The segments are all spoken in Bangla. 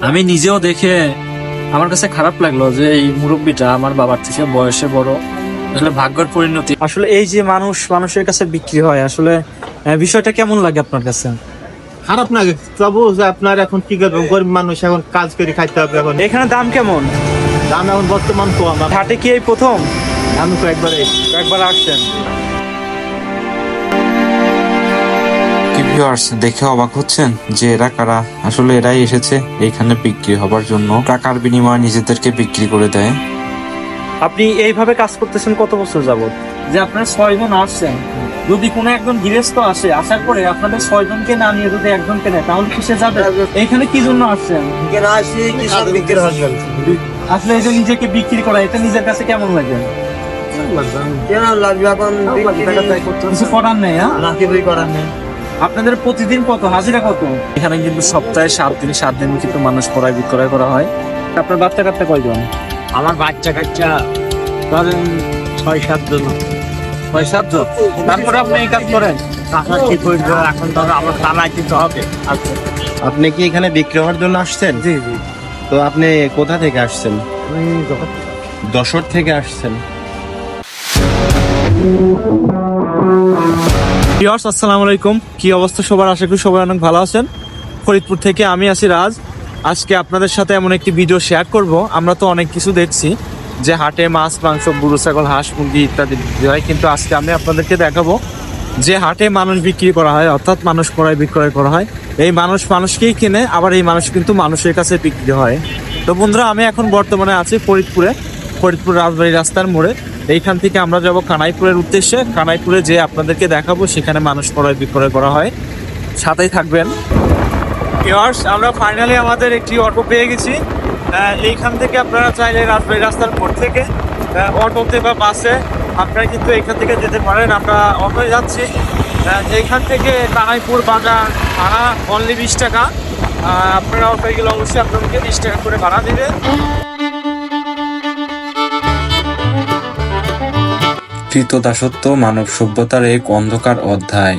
আমি নিজেও দেখে আমার কাছে খারাপ লাগলো যে এই মুরব্বীটা আমার বাবার থেকে বয়সে বড়, আসলে ভাগ্যের পরিণতি। আসলে এই যে মানুষের কাছে বিক্রি হয়, আসলে বিষয়টা কেমন লাগে আপনার কাছে? খারাপ লাগে তবু যে আপনার এখন কি করবেন, গরিব মানুষ এখন কাজ করে খাইতে হবে। এখন এখানে দাম কেমন? দাম এখন বর্তমান কম। হাটে কি এই প্রথম? আমি একবার আসছেন। কি ভিউয়ার্স, দেখে অবাক হচ্ছেন যে এরা কারা? আসলে এরাই এসেছে এইখানে বিক্রি হবার জন্য, টাকার বিনিময়ে নিজেদেরকে বিক্রি করে দেয়। আপনি এইভাবে কাজ করতেছেন কত বছর যাবত? যে আপনারা 6 জন আসছেন, যদি কোনো একজন গৃহস্থ আসে, আসার পরে আপনাদের 6 জনকে না নিয়ে যদি একজনকে নেয় তাহলে কি সে যাবে? এখানে কি জন্য আসছেন? আসলে এই যে নিজেকে বিক্রি করা, এটা নিজের কাছে কেমন লাগে? কিছু করার নেই। আপনাদের প্রতিদিন কত হাজিরা কত? এখানে কিন্তু সপ্তাহে 7 দিন 7 দিন কিন্তু মানুষ ক্রয় বিক্রয় করা হয়। আপনার বাচ্চা কাচ্চা কয়জন? আমার বাচ্চা কাচ্চা ধরেন 6-7 জন। 6-7 জন। তারপরে আপনি এই কাজ করেন? কি করবো এখন, ধরো আমার চালাই দিতে হবে। আচ্ছা, আপনি কি এখানে বিক্রি হওয়ার জন্য আসছেন? জি। তো আপনি কোথা থেকে আসছেন? যশোর থেকে আসছেন। ভিউয়ার্স, আসসালামু আলাইকুম। কি অবস্থা সবার? আশা করি সবাই অনেক ভালো আছেন। ফরিদপুর থেকে আমি আছি রাজ। আজকে আপনাদের সাথে এমন একটি ভিডিও শেয়ার করব। আমরা তো অনেক কিছু দেখছি যে হাটে মাছ, মাংস, গরু, ছাগল, হাঁস, মুরগি ইত্যাদি বিক্রি হয়, কিন্তু আজকে আমি আপনাদেরকে দেখাবো যে হাটে মানুষ বিক্রি করা হয়, অর্থাৎ মানুষ ক্রয় বিক্রয় করা হয়। এই মানুষকেই কিনে, আবার এই মানুষ কিন্তু মানুষের কাছে বিক্রি হয়। তো বন্ধুরা, আমি এখন বর্তমানে আছি ফরিদপুর রাজবাড়ি রাস্তার মোড়ে। এইখান থেকে আমরা যাব কানাইপুরের উদ্দেশ্যে। কানাইপুরে যে আপনাদেরকে দেখাবো সেখানে মানুষ ক্রয় বিক্রয় করা হয়, সাথেই থাকবেন। আমরা ফাইনালি আমাদের একটি অটো পেয়ে গেছি। এইখান থেকে আপনারা চাইলে রাজবাড়ি রাস্তার মোড় থেকে অটোতে বা বাসে আপনারা কিন্তু এইখান থেকে যেতে পারেন। আমরা অটোয় যাচ্ছি। এইখান থেকে কানাইপুর বাজার ভাড়া অনলি 20 টাকা। আপনারা অটোয় গেলে অবশ্যই আপনাদেরকে 20 টাকা করে ভাড়া দেবে। কৃতদাসত্ব মানব সভ্যতার এক অন্ধকার অধ্যায়,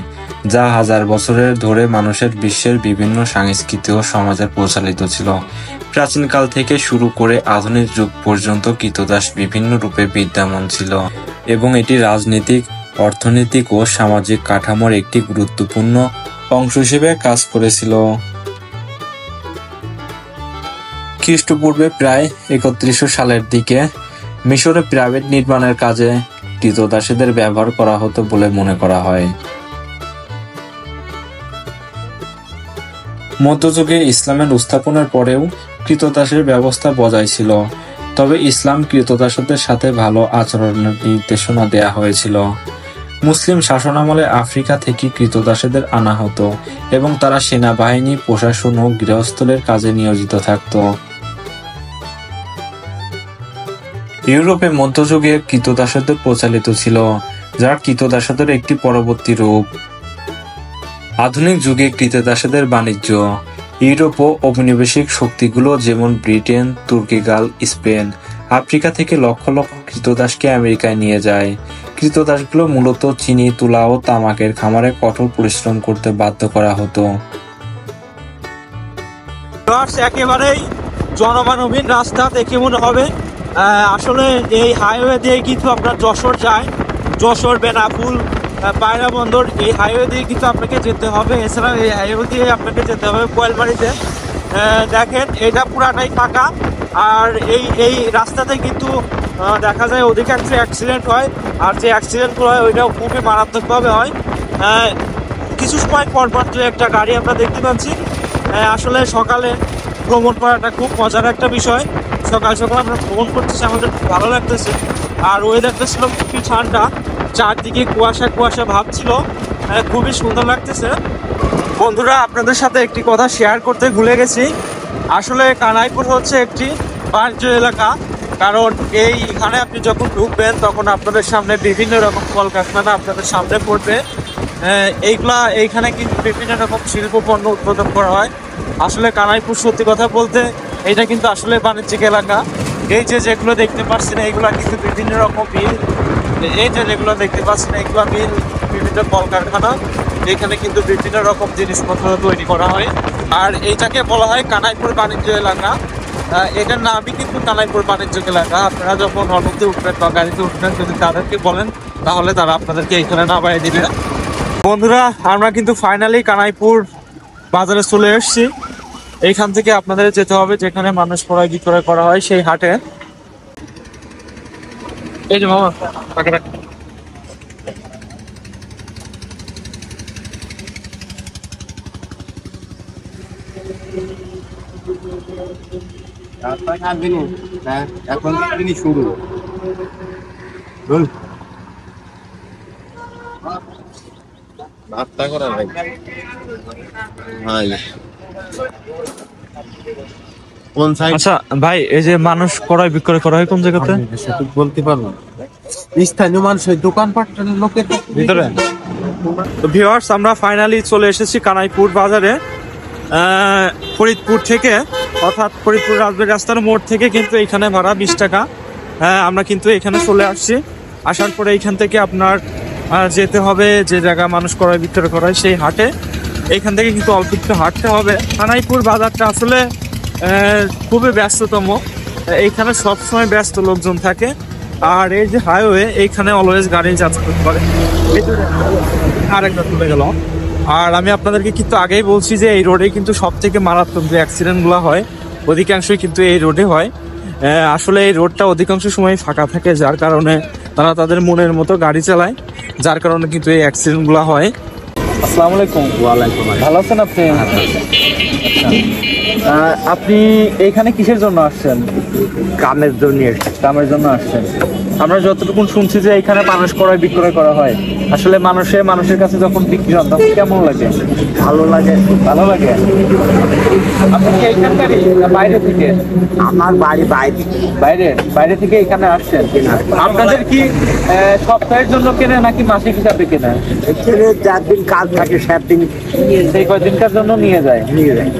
যা হাজার বছরের ধরে মানুষের বিশ্বের বিভিন্ন সংস্কৃতি ও সমাজে প্রচলিত ছিল। প্রাচীনকাল থেকে শুরু করে আধুনিক যুগ পর্যন্ত কৃতদাস বিভিন্ন রূপে বিদ্যমান ছিল এবং এটি রাজনৈতিক, অর্থনৈতিক ও সামাজিক কাঠামোর একটি গুরুত্বপূর্ণ অংশ হিসেবে কাজ করেছিল। খ্রিস্টপূর্বে প্রায় 3100 সালের দিকে মিশরে পিরামিড নির্মাণের কাজে কৃতদাসীদের ব্যবহার করা হতো বলে মনে করা হয়। মধ্যযুগে ইসলামের স্থাপনের পরেও কৃতদাসের ব্যবস্থা বজায় ছিল, তবে ইসলাম কৃতদাসদের সাথে ভালো আচরণের নির্দেশনা দেয়া হয়েছিল। মুসলিম শাসনামলে আফ্রিকা থেকে কৃতদাসীদের আনা হতো এবং তারা সেনাবাহিনী, প্রশাসন ও গৃহস্থলের কাজে নিয়োজিত থাকত। ইউরোপে মধ্যযুগে কৃতদাসত্ব প্রচলিত ছিল, যা কৃতদাসদের একটি পরবর্তী রূপ। আধুনিক যুগে কৃতদাসদের বাণিজ্য। ইউরোপ ও ঔপনিবেশিক শক্তিগুলো যেমন ব্রিটেন, তুর্কিগাল, স্পেন, আফ্রিকা থেকে লক্ষ লক্ষ কৃতদাসকে আমেরিকায় নিয়ে যায়। কৃতদাসগুলো মূলত চিনি, তুলা ও তামাকের খামারে কঠোর পরিশ্রম করতে বাধ্য করা হতো। একেবারেই জনমানবহীন রাস্তা দেখে মনে হবে আসলে এই হাইওয়ে দিয়ে কিন্তু আপনার যশোর যায়, যশোর, বেনাপুল, পায়রা বন্দর, এই হাইওয়ে দিয়ে কিন্তু আপনাকে যেতে হবে। এছাড়া এই হাইওয়ে দিয়ে আপনাকে যেতে হবে কোয়েলবাড়িতে। দেখেন, এটা পুরাটাই ফাঁকা। আর এই রাস্তাতে কিন্তু দেখা যায় অধিকাংশ অ্যাক্সিডেন্ট হয়, আর যে অ্যাক্সিডেন্টগুলো হয় ওইটাও খুবই মারাত্মকভাবে হয়। কিছু সময় পর দু একটা গাড়ি আমরা দেখতে পাচ্ছি। আসলে সকালে ভ্রমণ করাটা খুব মজার একটা বিষয়। সকাল সকাল আমরা ভ্রমণ করতেছি, আমাদের খুব ভালো লাগতেছে। আর ওয়েদারটা ছিল খুবই ঠান্ডা, চারদিকে কুয়াশা ভাব ছিল, খুবই সুন্দর লাগতেছে। বন্ধুরা, আপনাদের সাথে একটি কথা শেয়ার করতে ভুলে গেছি। আসলে কানাইপুর হচ্ছে একটি বাণিজ্য এলাকা, কারণ এইখানে আপনি যখন ঢুকবেন তখন আপনাদের সামনে বিভিন্ন রকম কলকারখানা আপনাদের সামনে পড়বে। এইখানে কিন্তু বিভিন্ন রকম শিল্প পণ্য উৎপাদন করা হয়। আসলে কানাইপুর সত্যি কথা বলতে এটা কিন্তু আসলে বাণিজ্যিক এলাকা। এই যেগুলো দেখতে পাচ্ছেন এইগুলা কিন্তু বিভিন্ন রকম মিল, যেগুলো দেখতে পাচ্ছেন এগুলো মিল, বিভিন্ন কলকারখানা। এখানে কিন্তু বিভিন্ন রকম জিনিসপত্র তৈরি করা হয়। আর এইটাকে বলা হয় কানাইপুর বাণিজ্য এলাকা। এটার নামই কিন্তু কানাইপুর বাণিজ্য এলাকা। আপনারা যখন অটোতে উঠবেন বা গাড়িতে উঠবেন, যদি তাদেরকে বলেন তাহলে তারা আপনাদেরকে এখানে নামায় দিবে। বন্ধুরা, আমরা কিন্তু ফাইনালি কানাইপুর বাজারে চলে এসেছি। এইখান থেকে আপনাদের যেতে হবে যেখানে মানুষ ক্রয় বিক্রয় করা হয়, সেই হাটে। এই যে মামা, এখন তিনি শুরু ভাতটা করা ভাই কোন সাইড? আচ্ছা ভাই, এই যে মানুষ ক্রয় বিক্রয় করা হয় কোন জায়গাতে? সেটা বলতে পারবো না। স্থানীয় মানুষের দোকানপাট লোকের ভিতরে। তো ভিউয়ার্স, আমরা ফাইনালি চলে এসেছি কানাইপুর বাজারে। ফরিদপুর থেকে, অর্থাৎ ফরিদপুর রাজবাড়ী রাস্তার মোড় থেকে কিন্তু এখানে ভাড়া 20 টাকা। আমরা কিন্তু এখানে চলে আসছি। আসার পরে এইখান থেকে আপনার যেতে হবে যে জায়গা মানুষ ক্রয় বিক্রয় করা হয়, সেই হাটে। এইখান থেকে কিন্তু অল্প একটু হাঁটতে হবে। কানাইপুর বাজারটা আসলে খুবই ব্যস্ততম। এইখানে সবসময় ব্যস্ত লোকজন থাকে। আর এই যে হাইওয়ে, এইখানে অলওয়েজ গাড়ি যাতায়াত করে। আরেকটা তুলে গেল। আর আমি আপনাদেরকে কিন্তু আগেই বলছি যে এই রোডে কিন্তু সব থেকে মারাত্মক যে অ্যাক্সিডেন্টগুলো হয়, অধিকাংশই কিন্তু এই রোডে হয়। আসলে এই রোডটা অধিকাংশ সময় ফাঁকা থাকে, যার কারণে তারা তাদের মনের মতো গাড়ি চালায়, যার কারণে কিন্তু এই অ্যাক্সিডেন্টগুলো হয়। আসসালামু আলাইকুম। ওয়ালাইকুম ভালো আছেন আপনি? আপনি এখানে কিসের জন্য আসছেন? কামের জন্য কামের জন্য আসছেন। আমরা যতটুকু শুনছি যে এখানে মানুষ ক্রয় বিক্রয় করা হয়, আসলে মানুষের কাছে যখন বিক্রি হন তখন কেমন লাগে? ভালো লাগে। ভালো লাগে। আপনি কি এখানকারই না বাইরে থেকে? আমার বাড়ি বাইরে। বাইরে থেকে এখানে আসছেন। আপনাদের কি সপ্তাহের জন্য কেনে নাকি মাসিক হিসাবে কেনে? এখানে যার দিন কাজ থাকে সাত দিন সেই কয়দিনকার জন্য নিয়ে যায়।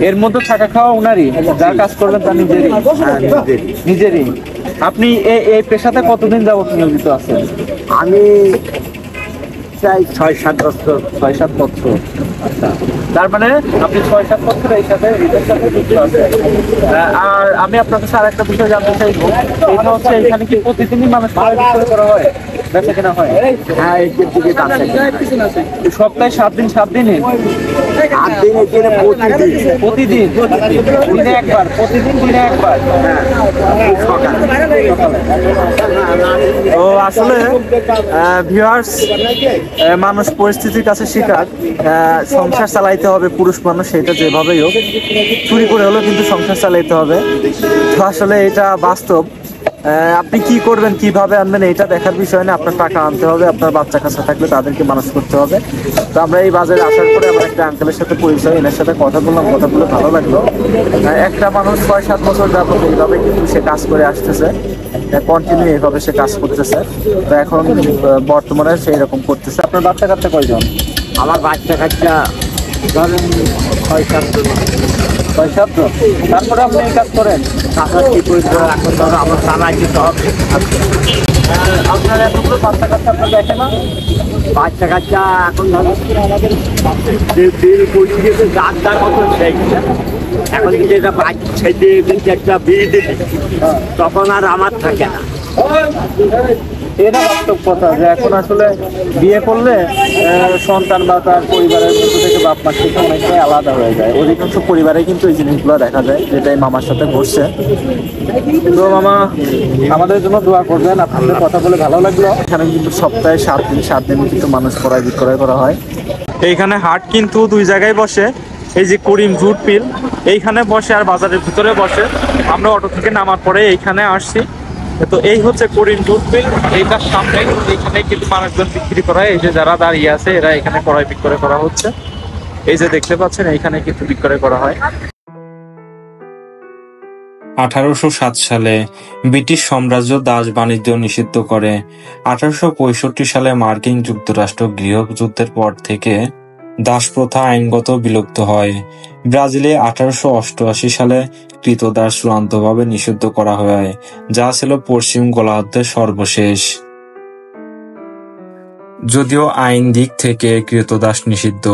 এর মধ্যে থাকা খাওয়া উনারই, যার কাজ করবেন তা নিজেরই। আপনি এই পেশাতে কতদিন যাবত নিয়োজিত আছেন? আমি প্রায় 6-7 বছর। 6-7 বছর। আচ্ছা, তার মানে আপনি 6-7 বছর এর সাথে যুক্ত আছেন। আর আমি আপনার কাছে আর একটা বিষয় জানতে চাইবো, এটা হচ্ছে এখানে কি প্রতিদিনই মানুষ ক্রয় বিক্রয় করা হয়, বেচা কেনা হয়? হ্যাঁ, এখান থেকে কাজ থাকে। সপ্তাহে 7 দিন 7 দিনে? 8 দিন এখানে প্রতিদিন দিনে একবার? প্রতিদিন দিনে একবার? তো আসলে ভিউয়ার্স, মানুষ পরিস্থিতির কাছে শিকার। সংসার চালাইতে হবে পুরুষ মানুষ, সেটা যেভাবেই হোক চুরি করে হলেও কিন্তু সংসার চালাইতে হবে। তো আসলে এটা বাস্তব। আপনি কি করবেন, কিভাবে আনবেন, এটা দেখার বিষয় না। আপনার টাকা আনতে হবে, আপনার বাচ্চা কাচ্চা থাকলে তাদেরকে মানুষ করতে হবে। তো আমরা এই বাজারে আসার পরে আমার একটা আঙ্কেলের সাথে পরিচয়, এনার সাথে কথা বললাম, কথা বলে ভালো লাগলো। একটা মানুষ 6-7 বছর যাবত এইভাবে কিন্তু সে কাজ করে আসতেছে, কন্টিনিউ এইভাবে সে কাজ করতেছে। তো এখন বর্তমানে সেই রকম করতেছে। আপনার বাচ্চা কাচ্চা কয়জন? আমার বাচ্চা কাচ্চা ধরেন 6-7 জন। 6-7 জন। তারপরে আপনি এই কাজ করেন? আপনার কি পরিচয়? এখন ধরো আমার চালাই দিতে হবে। আপনার এতগুলো বাচ্চা কাচ্চা আপনার দেখে না? বাচ্চা কাচ্চা এখন ধরো যে বিল পড়ে গেছে, যার মতো সেই। এখন যদি এটা বাচ্চা ছেড়ে কিন্তু একটা বিল দিবি, তখন আর আমার থাকে না। এটা বাস্তব কথা যে এখন আসলে বিয়ে করলে সন্তান বা তার পরিবারের মধ্যে থেকে বাপ মার থেকে অনেকটাই আলাদা হয়ে যায়। অধিকাংশ পরিবারে কিন্তু এই জিনিসগুলো দেখা যায়, যেটাই মামার সাথে ঘটছে। তো মামা, আমাদের জন্য দোয়া করবেন। আপনাদের কথা বলে ভালো লাগলো। এখানে কিন্তু সপ্তাহে 7 দিন কিন্তু মানুষ ক্রয় বিক্রয় করা হয়। এইখানে হাট কিন্তু 2 জায়গায় বসে। এই যে করিম জুট মিল, এইখানে বসে, আর বাজারের ভিতরে বসে। আমরা অটো থেকে নামার পরে এইখানে আসছি। তো এই হচ্ছে করিম জুট মিল। এইটার সামনে এইখানে কিন্তু মানুষজন বিক্রি করা হয়। এই যে যারা দাঁড়িয়ে আছে, এরা এখানে ক্রয় বিক্রয় করা হচ্ছে। এই যে দেখতে পাচ্ছেন, এইখানে কিন্তু বিক্রয় করা হয়। 1807 সালে ব্রিটিশ সাম্রাজ্য দাস বাণিজ্য নিষিদ্ধ করে। 1865 সালে মার্কিন যুক্তরাষ্ট্র গৃহযুদ্ধের পর থেকে দাস প্রথা আইনগত বিলুপ্ত হয়। ব্রাজিলে 1888 সালে ক্রীতদাস চূড়ান্তভাবে নিষিদ্ধ করা হয়, যা ছিল পশ্চিম গোলার্ধের সর্বশেষ। যদিও আইন দিক থেকে ক্রীতদাস নিষিদ্ধ,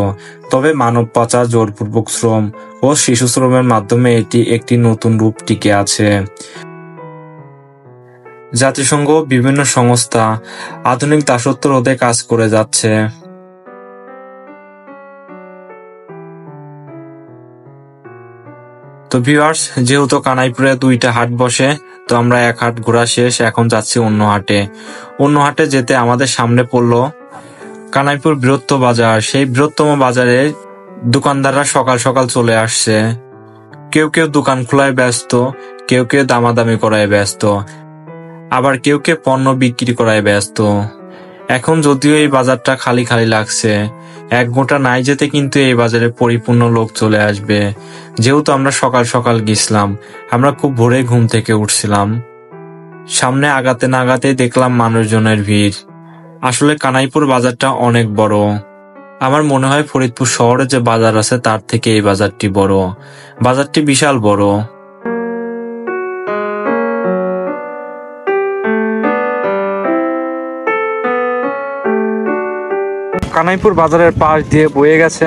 তবে মানব পাচার, জোরপূর্বক শ্রম ও শিশু শ্রমের মাধ্যমে এটি একটি নতুন রূপ টিকে আছে। জাতিসংঘ বিভিন্ন সংস্থা আধুনিক দাসত্ব রোধে কাজ করে যাচ্ছে। তো ভিউয়ার্স, যেহেতু কানাইপুরে 2টা হাট বসে, তো আমরা এক হাট ঘোরা শেষ, এখন যাচ্ছি অন্য হাটে। অন্য হাটে যেতে আমাদের সামনে পড়লো কানাইপুর বৃহত্তম বাজার। সেই বৃহত্তম বাজারে দোকানদাররা সকাল সকাল চলে আসছে। কেউ কেউ দোকান খোলায় ব্যস্ত, কেউ কেউ দামাদামি করায় ব্যস্ত, আবার কেউ কেউ পণ্য বিক্রি করায় ব্যস্ত। এখন যদিও এই বাজারটা খালি খালি লাগছে, 1 ঘন্টা নাই যেতে কিন্তু এই বাজারে পরিপূর্ণ লোক চলে আসবে। যেহেতু আমরা সকাল সকাল গেছিলাম, আমরা খুব ভোরে ঘুম থেকে উঠছিলাম। সামনে আগাতে না আগাতেই দেখলাম মানুষজনের ভিড়। আসলে কানাইপুর বাজারটা অনেক বড়। আমার মনে হয় ফরিদপুর শহরে যে বাজার আছে তার থেকে এই বাজারটি বড়। বাজারটি বিশাল বড়। কানাইপুর বাজারের পাশ দিয়ে বয়ে গেছে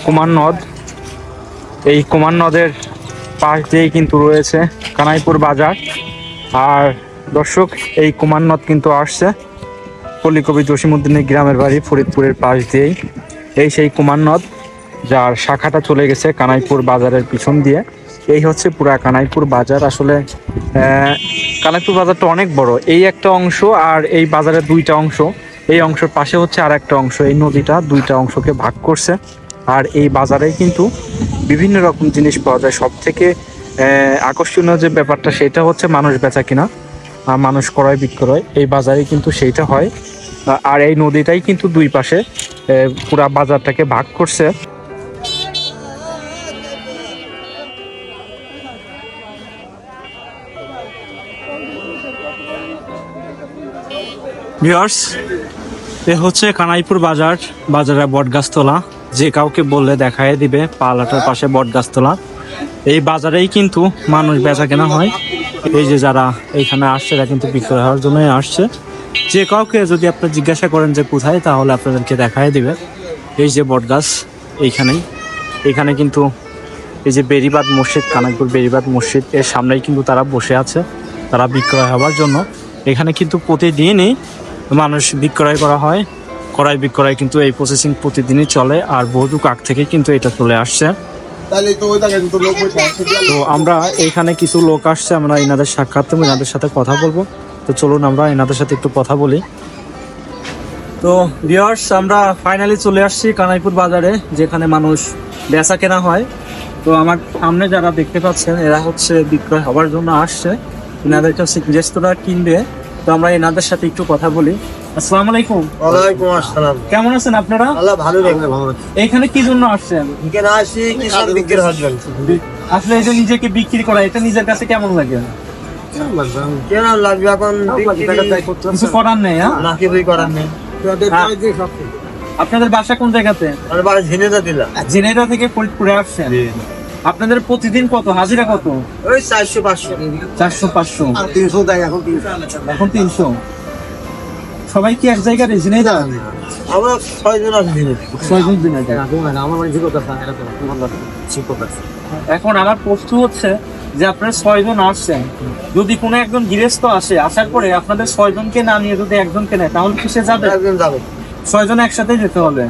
কুমার নদ। এই কুমার নদের পাশ দিয়েই কিন্তু রয়েছে কানাইপুর বাজার। আর দর্শক, এই কুমার নদ কিন্তু আসছে পল্লীকবি জসিমউদ্দিনের গ্রামের বাড়ি ফরিদপুরের পাশ দিয়েই। এই সেই কুমার নদ, যার শাখাটা চলে গেছে কানাইপুর বাজারের পিছন দিয়ে। এই হচ্ছে পুরা কানাইপুর বাজার। আসলে কানাইপুর বাজারটা অনেক বড়। এই একটা অংশ আর এই বাজারের 2টা অংশ। এই অংশের পাশে হচ্ছে আর একটা অংশ। এই নদীটা 2টা অংশকে ভাগ করছে। আর এই বাজারে কিন্তু বিভিন্ন রকম জিনিস পাওয়া যায়। সব থেকে আকর্ষণীয় যে ব্যাপারটা সেটা হচ্ছে মানুষ বেচা কিনা, মানুষ ক্রয় বিক্রয়। এই বাজারে কিন্তু সেইটা হয়। আর এই নদীটাই কিন্তু 2 পাশে পুরা বাজারটাকে ভাগ করছে। ভিউয়ার্স, এ হচ্ছে কানাইপুর বাজার। বাজারে বটগাছতলা, যে কাউকে বললে দেখায় দিবে পালাটার পাশে বটগাছতলা। এই বাজারেই কিন্তু মানুষ বেচা কেনা হয়। এই যে যারা এইখানে আসছে এরা কিন্তু বিক্রয় হওয়ার জন্যই আসছে। যে কাউকে যদি আপনি জিজ্ঞাসা করেন যে কোথায়, তাহলে আপনাদেরকে দেখায় দিবে। এই যে বটগাছ, এইখানে কিন্তু এই যে বেরিবাদ মসজিদ, কানাইপুর বেরিবাদ মসজিদ, এর সামনেই কিন্তু তারা বসে আছে, তারা বিক্রয় হওয়ার জন্য। এখানে কিন্তু প্রতিদিনই মানুষ বিক্রয় করা হয়। ক্রয় বিক্রয় কিন্তু এই প্রসেসিং প্রতিদিনই চলে। আর বহুদূর আগ থেকে কিন্তু এটা চলে আসছে। তো আমরা এখানে কিছু লোক আসছে, আমরা এনাদের সাক্ষাৎ দেবো, এনাদের সাথে কথা বলবো। তো চলুন আমরা এনাদের সাথে একটু কথা বলি। তো ভিউয়ার্স, আমরা ফাইনালি চলে আসছি কানাইপুর বাজারে, যেখানে মানুষ বেচা কেনা হয়। তো আমার সামনে যারা দেখতে পাচ্ছেন এরা হচ্ছে বিক্রয় হওয়ার জন্য আসছে। এনাদের কাছে রেস্তোরাঁ কিনবে। তো আমরা এনাদের সাথে একটু কথা বলি। আসসালামু আলাইকুম। ওয়ালাইকুম আসসালাম। কেমন আছেন আপনারা? আল্লাহ ভালো রাখবে। ভালো। এইখানে কি জন্য আসছেন? এখানে আসি কিষান বিক্রি হওয়ার জন্য। আসলে এই যে নিজেকে বিক্রি করা, এটা নিজের কাছে কেমন লাগে? কেন লাগবে এখন? কিছু করার নেই। না, কিছুই করার নেই। আপনাদের বাসা কোন জায়গাতে? আমার বাড়ি ঝিনেদা দিলা। ঝিনাইদহ থেকে ফরিদপুরে আসছেন। আপনাদের প্রতিদিন কত হাজিরা? কত? ওই 400-500। 400-500। 300 দেয় এখন। এখন 300। সবাই কি এক জায়গায় ঝিনাইদহ? আমরা 6 জন আছি ঝিনেদা। 6 জন ঝিনাইদহ। আমার বাড়ি ঝিকোতা। এখন আমার প্রশ্ন হচ্ছে যে আপনারা 6 জন আসছেন, যদি কোনো একজন গৃহস্থ আসে, আসার পরে আপনাদের 6 জনকে না নিয়ে যদি একজনকে নেয়, তাহলে কি সে যাবে? একজন যাবে। 6 জন একসাথেই যেতে হবে।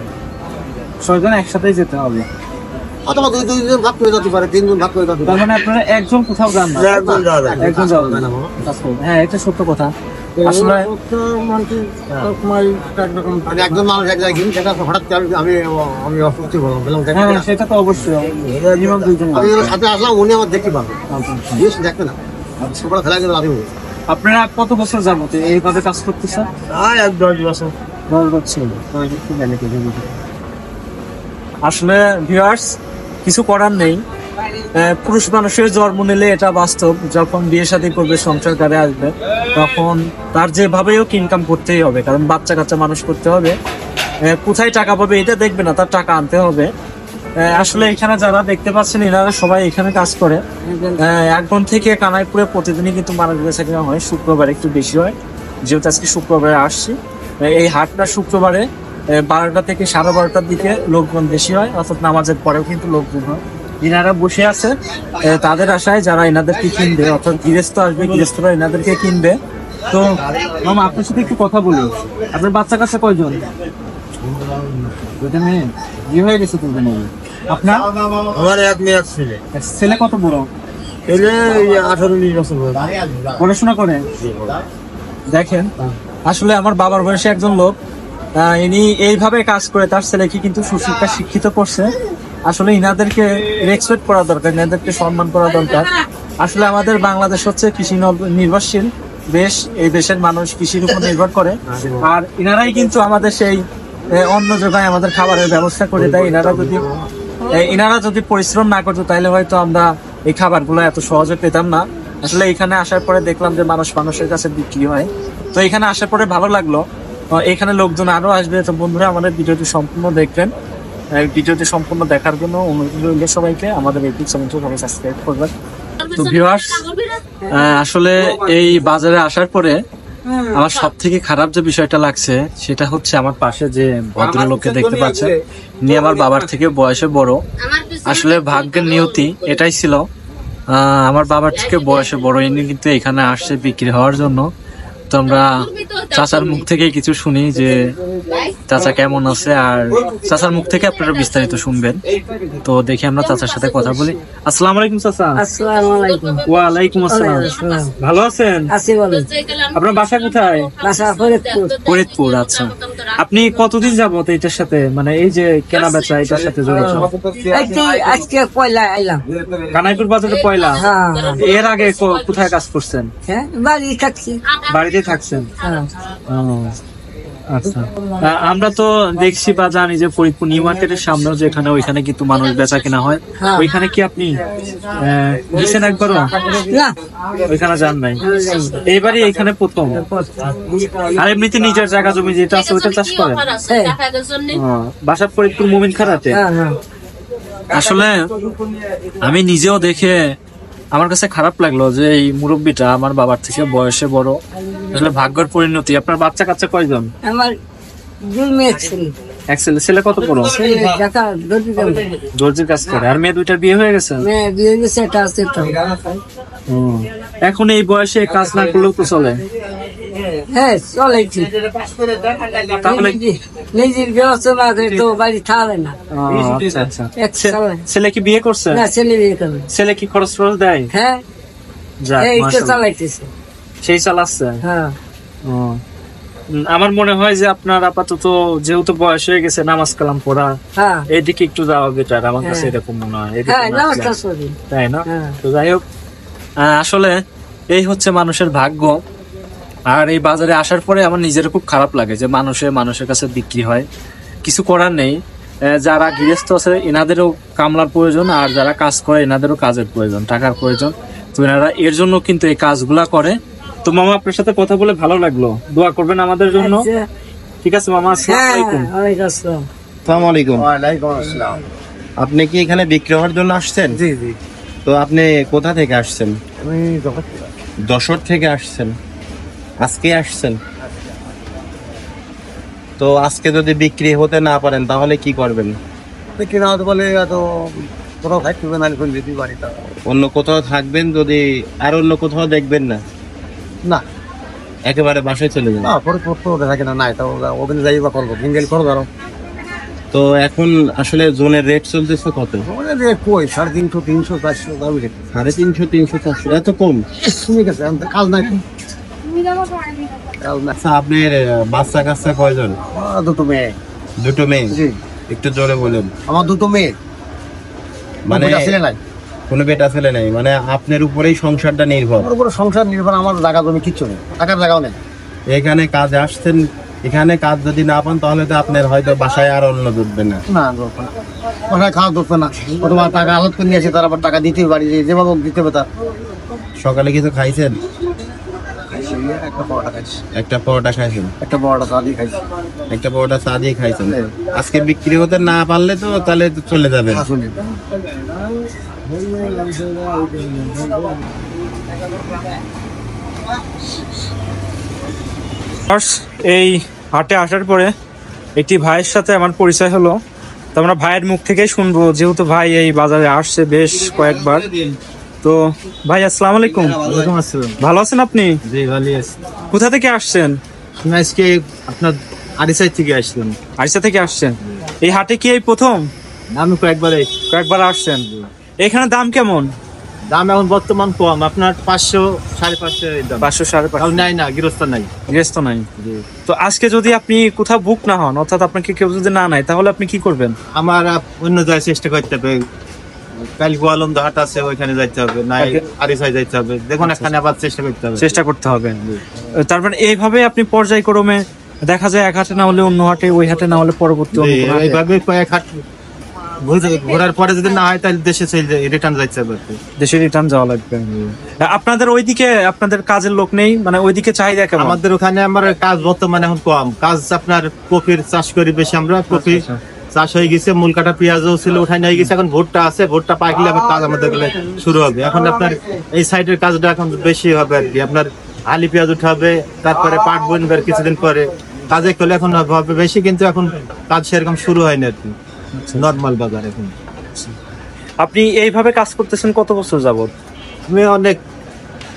6 জন একসাথেই যেতে হবে। অথবা 2-2 ভাগ করে যেতে পারে, 3 জন ভাগ করে যেতে তার মানে আপনারা একজন কোথাও যান না? একজন যাওয়া যায়। একজন যাবেন। হ্যাঁ, এটা সত্য কথা। আসলে মানে একজন মানুষ এক জায়গায় গিয়ে সেটা হঠাৎ আমি অসুস্থ বললাম। হ্যাঁ, সেটা তো অবশ্যই। মিনিমাম 2 জন। আমি সাথে আসলাম, উনি আমার দেখতে পাবেন। দেখতে না সকালে খেলা গেলে রাতে। আপনারা কত বছর যাবত এইভাবে কাজ করতেছেন? 10 বছর। 10 বছর। আসলে ভিউয়ার্স, কিছু করার নেই। পুরুষ মানুষের জন্ম নিলে এটা বাস্তব, যখন বিয়ে শাদী করবে, সংসার করে আসবে, তখন তার যেভাবে হোক ইনকাম করতেই হবে, কারণ বাচ্চা কাচ্চা মানুষ করতে হবে। কোথায় টাকা পাবে এটা দেখবে না, তার টাকা আনতে হবে। আসলে এখানে যারা দেখতে পাচ্ছেন এনারা সবাই এখানে কাজ করে। এখন থেকে কানাইপুরে প্রতিদিনই কিন্তু মানুষ বেচা কেনা হয়। শুক্রবার একটু বেশি হয়, যেহেতু আজকে শুক্রবারে আসছি। এই হাটটা শুক্রবারে 12টা থেকে 12:30টার দিকে লোকজন বেশি হয়, অর্থাৎ নামাজের পরেও কিন্তু লোকজন হয়। ইনারা বসে আছে তাদের আশায়, যারা এনাদেরকে কিনবে, অর্থাৎ গৃহস্থ আসবে, গৃহস্থরা এনাদেরকে কিনবে। তো মামা, আপনার সাথে একটু কথা বলি। আপনার বাচ্চা কাছে কয়জন? দুইটা মেয়ে, বিয়ে হয়ে গেছে তোমাদের মেয়ে? আপনার? আমার এক মেয়ে এক ছেলে। ছেলে কত বড়? ছেলে 18-19 বছর বয়স। পড়াশোনা করে? দেখেন, আসলে আমার বাবার বয়সে একজন লোক, ইনি এইভাবে কাজ করে তার ছেলেকে কিন্তু সুশিক্ষা শিক্ষিত করছে। আসলে ইনাদেরকে রেসপেক্ট করা দরকার, ইনাদেরকে সম্মান করা দরকার। আসলে আমাদের বাংলাদেশ হচ্ছে কৃষি নির্ভরশীল দেশ, এই দেশের মানুষ কৃষির উপর নির্ভর করে। আর ইনারাই কিন্তু আমাদের সেই অন্ন যোগায়, আমাদের খাবারের ব্যবস্থা করে দেয়। ইনারা যদি পরিশ্রম না করতো তাহলে হয়তো আমরা এই খাবারগুলো এত সহজে পেতাম না। আসলে এখানে আসার পরে দেখলাম যে মানুষের কাছে বিক্রি হয়। তো এখানে আসার পরে ভালো লাগলো। এখানে লোকজন আরো আসবে। তো বন্ধুরা, আমাদের ভিডিওটি সম্পূর্ণ দেখবেন। ভিডিওটি সম্পূর্ণ দেখার জন্য অনুরোধ রইল সবাইকে, আমাদের ইউটিউব চ্যানেলটি সবাই সাবস্ক্রাইব করবেন। তো ভিউয়ার্স, আসলে এই বাজারে আসার পরে আমার সব থেকে খারাপ যে বিষয়টা লাগছে সেটা হচ্ছে আমার পাশে যে ভদ্রলোককে দেখতে পাচ্ছেন, ইনি আমার বাবার থেকে বয়সে বড়। আসলে ভাগ্যের নিয়তি এটাই ছিল, আমার বাবার থেকে বয়সে বড় ইনি কিন্তু এখানে আসছে বিক্রি হওয়ার জন্য। তো আমরা চাচার মুখ থেকে কিছু শুনি যে চাচা কেমন আছে, আর চাচার মুখ থেকে আপনারা বিস্তারিত শুনবেন। তো দেখি আমরা চাচার সাথে কথা বলি। আসসালামু আলাইকুম চাচা। আসসালামু আলাইকুম। ওয়ালাইকুম আসসালাম। ভালো আছেন? আছি ভালো। আপনার বাসা কোথায়? বাসা ফরিদপুর। ফরিদপুর, আচ্ছা। আপনি কতদিন যাবত এটার সাথে, মানে এই যে কেনা বেচা এটার সাথে জড়িত? আজকে পয়লা আইলাম। কানাইপুর বাজারে পয়লা? হ্যাঁ। এর আগে কোথায় কাজ করছেন? হ্যাঁ, বাড়ি থাকছি। বাড়িতে থাকছেন? হ্যাঁ। আচ্ছা। আমরা তো দেখছি বা জানি যে ফরিদপুর নিউ মার্কেটের সামনেও যেখানে, ওইখানে কিন্তু মানুষ বেচা কেনা হয়। ওইখানে কি আপনি গেছেন একবারও? না, ওইখানে যান নাই? এইবারই এখানে প্রথম? আর এমনিতে নিজের জায়গা জমি যেটা আছে ওইটা চাষ করেন? বাসা ফরিদপুর মোমিন খারাতে? আসলে আমি নিজেও দেখে আমার কাছে খারাপ লাগলো যে এই মুরব্বীটা আমার বাবার থেকে বয়সে বড়। আসলে ভাগ্যের পরিণতি। আপনার বাচ্চা কাচ্চা কয়জন? আমার দুই মেয়ে ছেলে। এক ছেলে। ছেলে কত বড়? দর্জির কাজ করে। আর মেয়ে দুইটার বিয়ে হয়ে গেছে? মেয়ে বিয়ে গেছে, একটা আছে তো। এখন এই বয়সে কাজ না করলেও তো চলে? হ্যাঁ, চলে ঠিক। তাহলে নিজের ব্যবস্থা না করে তো বাড়ি থাকবে না। আচ্ছা, আচ্ছা। ছেলে কি বিয়ে করছে? না, ছেলে বিয়ে করবে। ছেলে কি খরচ টরচ দেয়? হ্যাঁ, যাক, এই তো মাশাআল্লাহ। চালাইতেছে। সেই চালাচ্ছে? হ্যাঁ। আমার মনে হয় যে আপনার আপাতত যেহেতু বয়স হয়ে গেছে, নামাজ কালাম পড়া, হ্যাঁ, এইদিকে একটু যাওয়া বেটার। আমার কাছে এরকম মনে হয়। হ্যাঁ, নমস্কার সরি। তাই না? হ্যাঁ। তো যাই হোক, আসলে এই হচ্ছে মানুষের ভাগ্য। আর এই বাজারে আসার পরে আমার নিজের খুব খারাপ লাগে যে মানুষের কাছে বিক্রি হয়। কিছু করার নেই। যারা গৃহস্থ আছে এনাদেরও কামলার প্রয়োজন, আর যারা কাজ করে এনাদেরও কাজের প্রয়োজন, টাকার প্রয়োজন। তো এনারা এর জন্য কিন্তু এই কাজগুলা করে। তো মামা, আপনার সাথে কথা বলে ভালো লাগলো। দোয়া করবেন আমাদের জন্য। ঠিক আছে মামা, আসসালামু আলাইকুম। আসসালামু আলাইকুম। ওয়ালাইকুম আসসালাম। আপনি কি এখানে বিক্রি হওয়ার জন্য আসছেন? জি জি। তো আপনি কোথা থেকে আসছেন? আমি যশোর থেকে আসছেন? আজকে আসছেন? তো আজকে যদি বিক্রি হতে না পারেন তাহলে কি করবেন? কিনা হতে বলে এত কোথাও খাইতে হবে না, এখন যেতে পারি তা অন্য কোথাও থাকবেন? যদি আর অন্য কোথাও দেখবেন না? না। একেবারে বাসায় চলে যাবেন? না, পরে পড়তে থাকে না, নাই তো ওখানে যাই বা করবো, কিনগেল করো ধরো। তো এখন আসলে জোনের রেট চলতেছে কত? কই 350, 300, 400 দামি রেট। 350, 300, 400 এত কম? ঠিক আছে, কাজ নাই তো। কাজ নাই। আচ্ছা, আপনার বাচ্চা কাচ্চা কয়জন? দুটো মেয়ে। দুটো মেয়ে? জি। একটু জোরে বলেন। আমার দুটো মেয়ে। মানে ছেলে নাই। কোনো বেটা ছেলে নেই? মানে আপনার উপরেই সংসারটা নির্ভর? আমার উপরে সংসার নির্ভর। আমার জায়গা জমি কিচ্ছু নেই, টাকার জায়গাও নেই। এখানে কাজ আসছেন, এখানে কাজ যদি না পান তাহলে তো আপনার হয়তো বাসায় আর অন্য জুটবে না। না, বাসায় খাওয়া ধরবে না। অথবা টাকা আলাদ করে নিয়ে আসে, তার আবার টাকা দিতে পারি, যেভাবে দিতে হবে তার। সকালে কিছু খাইছেন? একটা পরোটা খাইছি। একটা পরোটা খাইছেন? একটা বড়টা চা দিয়ে খাইছি। একটা পরোটা চা দিয়ে খাইছেন? আজকে বিক্রি হতে না পারলে তো তাহলে তো চলে যাবেন। আসলে এই হাটে আসার পরে একটি ভাইয়ের সাথে আমার পরিচয় হলো। তো আমরা ভাইয়ের মুখ থেকেই শুনবো, যেহেতু ভাই এই বাজারে আসছে বেশ কয়েকবার। তো ভাই আসসালামু আলাইকুম। ওয়ালাইকুম আসসালাম। ভালো আছেন আপনি? জি ভালো আছি। কোথা থেকে আসছেন? আমি আজকে আপনার আরিসাই থেকে আসলাম। আরিসা থেকে আসছেন। এই হাটে কি এই প্রথম? আমি কয়েকবার আসছেন। এখানে দাম কেমন? দাম এখন বর্তমান কম, আপনার 500 550 এর দাম। 500 550 নাই না, গৃহস্থ নাই। গেস্ট তো নাই। তো আজকে যদি আপনি কোথাও বুক না হন, অর্থাৎ আপনাকে কেউ যদি না নেয়, তাহলে আপনি কি করবেন? আমার অন্য জায়গায় চেষ্টা করতে হবে। কাল গোয়ালন্দ হাট আছে, ওইখানে যাইতে হবে, নাই আরিসাই যাইতে হবে। দেখুন এখানে আবার চেষ্টা করতে হবে। চেষ্টা করতে হবে। তার মানে এইভাবে আপনি পর্যায়ক্রমে দেখা যায় এক হাটে না হলে অন্য হাটে, ওই হাটে না হলে পরবর্তী অন্য কোনো হাটে। এইভাবে কয়েক হাট ঘোরার পরে যদি না হয় তাহলে দেশে চলে যায়, রিটার্ন যাইতে হবে। দেশে রিটার্ন যাওয়া লাগবে। আপনাদের ওইদিকে আপনাদের কাজের লোক নেই, মানে ওইদিকে চাহিদা কেমন? আমাদের ওখানে আমার কাজ বর্তমানে এখন কম। কাজ আপনার কপির চাষ করি বেশি আমরা। কপি চাষ হয়ে গেছে, মূল কাটা পেঁয়াজও ছিল, ওঠাই নিয়ে গেছে। এখন ভুট্টা আছে, ভুট্টা পাকলে আবার কাজ আমাদের শুরু হবে। এখন আপনার এই সাইডের কাজটা এখন বেশি হবে আর কি। আপনার আলি পেঁয়াজ উঠাবে, তারপরে পাট বুনবে কিছুদিন পরে। কাজে করলে এখন হবে বেশি, কিন্তু এখন কাজ সেরকম শুরু হয়নি আর কি। নর্মাল বাজার এখন। আপনি এইভাবে কাজ করতেছেন কত বছর যাবত? আমি অনেক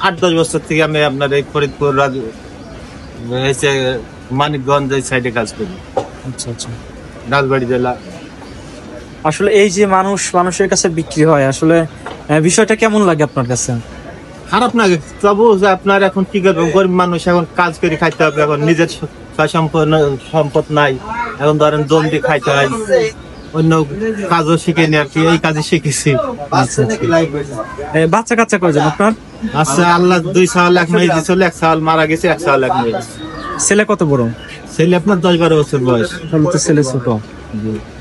8-10 বছর থেকে আমি আপনার এই ফরিদপুর মানিকগঞ্জ এই সাইডে কাজ করি। আচ্ছা আচ্ছা। রাজবাড়ী জেলা। আসলে এই যে মানুষের কাছে বিক্রি হয়, আসলে বিষয়টা কেমন লাগে আপনার কাছে? খারাপ না, তবু যে আপনার এখন কি করবেন, গরিব মানুষ এখন কাজ করে খাইতে হবে। এখন নিজের সম্পদ নাই, এখন ধরেন জলদি খাইতে হয়। অন্য কাজও শিখেনি আর কি, এই কাজে শিখেছি। বাচ্চা কাচ্চা কয়জন আপনার? আচ্ছা, আল্লাহ 2 সাল 1 মেয়ে দিয়েছিল, 1 সাল মারা গেছে, 1 সাল 1 মেয়ে। ছেলে কত বড়? ছেলে আপনার 10-12 বছর বয়স। তাহলে তো ছেলে ছোট।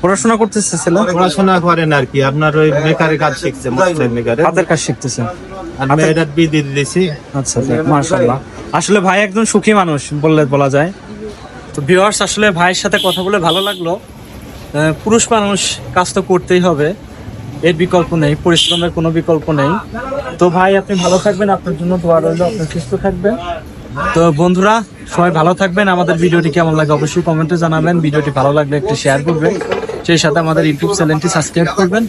পড়াশোনা করতেছে ছেলে? পড়াশোনা করেন আর কি, আপনার ওই মেকারের কাজ শিখছে, মেকারের হাতের কাজ শিখতেছে। আর মেয়েটার বিয়ে দিয়ে দিয়েছি। আচ্ছা মাশাআল্লাহ। আসলে ভাই একজন সুখী মানুষ বলা যায়। তো ভিউয়ার্স, আসলে ভাইয়ের সাথে কথা বলে ভালো লাগলো। পুরুষ মানুষ কাজ তো করতেই হবে, এর বিকল্প নেই, পরিশ্রমের কোনো বিকল্প নেই। তো ভাই আপনি ভালো থাকবেন, আপনার জন্য দোয়া রইল, আপনি সুস্থ থাকবেন। তো বন্ধুরা সবাই ভালো থাকবেন। আমাদের ভিডিওটি কেমন লাগে অবশ্যই কমেন্টে জানাবেন। ভিডিওটি ভালো লাগলে একটু শেয়ার করবেন, সেই সাথে আমাদের ইউটিউব চ্যানেলটি সাবস্ক্রাইব করবেন।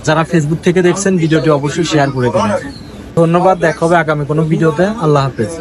যারা ফেসবুক থেকে দেখছেন ভিডিওটি অবশ্যই শেয়ার করে দেবেন। ধন্যবাদ, দেখা হবে আগামী কোনো ভিডিওতে। আল্লাহ হাফেজ।